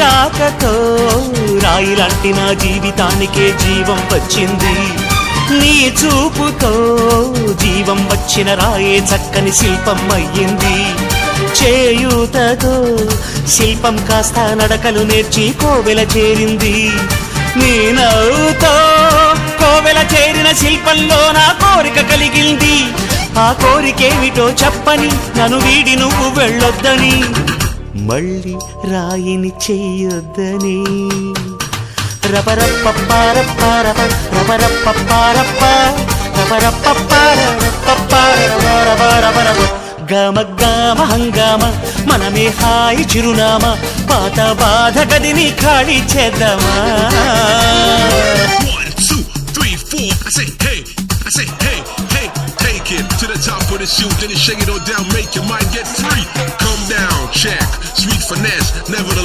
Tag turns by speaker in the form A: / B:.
A: రాకతో రాయిలాంటి నా జీవితానికే జీవం వచ్చింది. నీ చూపుతో జీవం వచ్చిన రాయే చక్కని శిల్పం అయ్యింది. చేయూతతో శిల్పం కాస్త నడకలు నేర్చి కోవెల చేరింది. నీ నవ్వుతో కోవెల చేరిన శిల్పంలో నా కోరిక కలిగింది. ఆ కోరికేమిటో చెప్పని నన్ను వీడి నువ్వు వెళ్ళొద్దని, మళ్ళీ రాయిని చెయ్యొద్దని. రబరప్పపారప్పారప రబరప్పపారప్ప రబరప్పపారపపారపపారపపారపపారప గమ గమ హంగామ మనమే హాయి చిరునామా, పాత బాధ గదిని ఖాళీ చేద్దామా.
B: 1, 2, 3, 4. I say hey, I say hey, hey. Take it to the top of the shoe, then you shake it on down, make your mind get free. Come down, check, sweet finesse, never